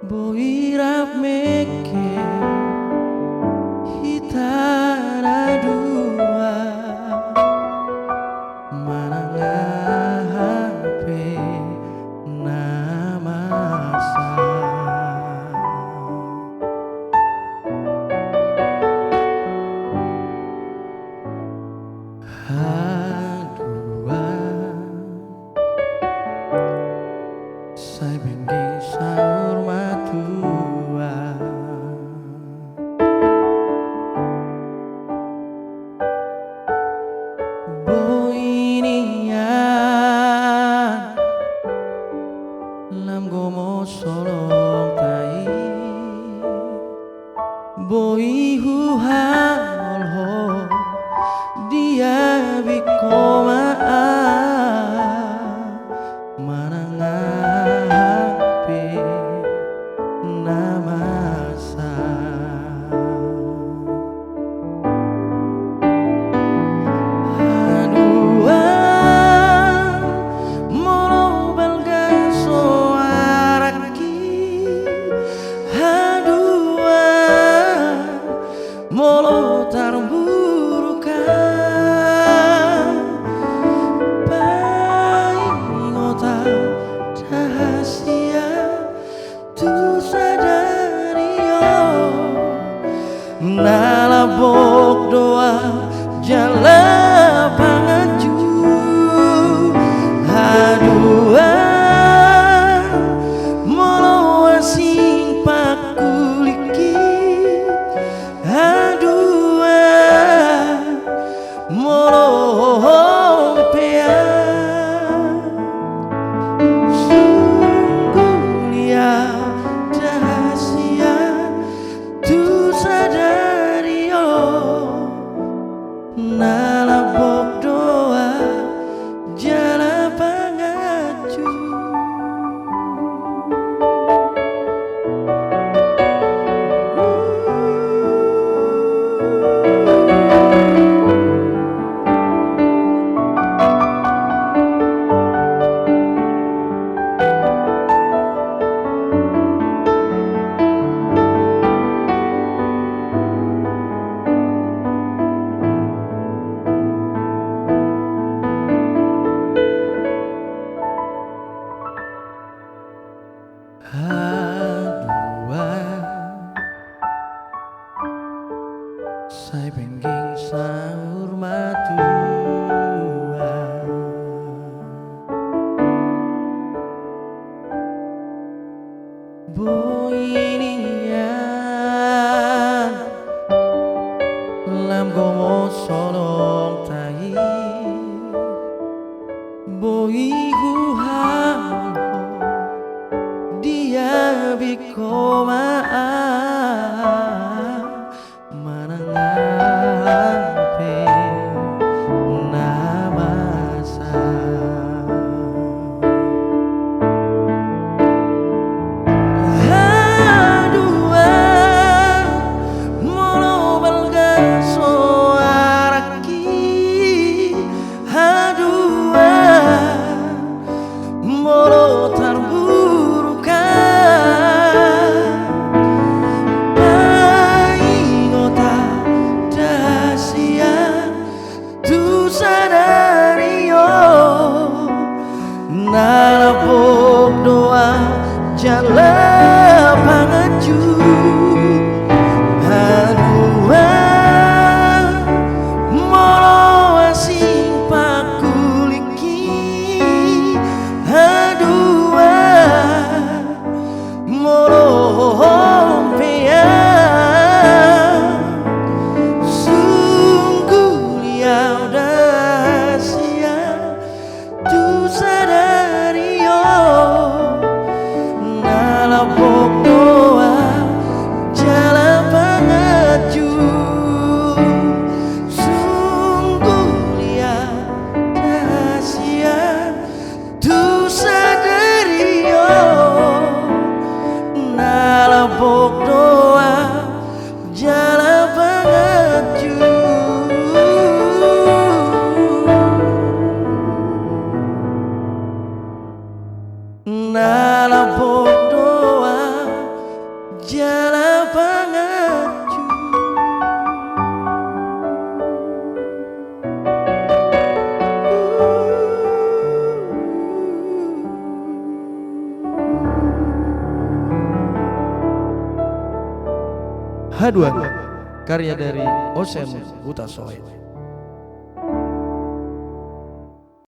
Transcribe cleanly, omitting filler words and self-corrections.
Boirap meke hitara dua manangah hape namasa hadua sai bengging saur matua boinian lam gomo solong tai boi huhal ho dia bikoma manangape namasa hadua molo belga soaraki hadua molo tarburukan paingota rahasia tu sadario nalabok doa jala pangaju hadua molo asing pakuliki hadua molo pea sungguh liau rahasia tu sadario nalabok doa jala pangaju hadua sai bengging saur matua boinian lam gomo solong tai boi huhal dia bikoma manangape namasa hadua molo belga soaraki hadua molo tarburukan paingota rahasia tu sadario nalabok doa jala pangaju hadua molo asing pakuliki hadua molo pea sungguh liau rahasia tu sadario nalabok doa jala pangaju sungguh liau rahasia tu sadario nalabok doa jala pangaju nalabok doa Haduan, karya dari Osen Hutasoe.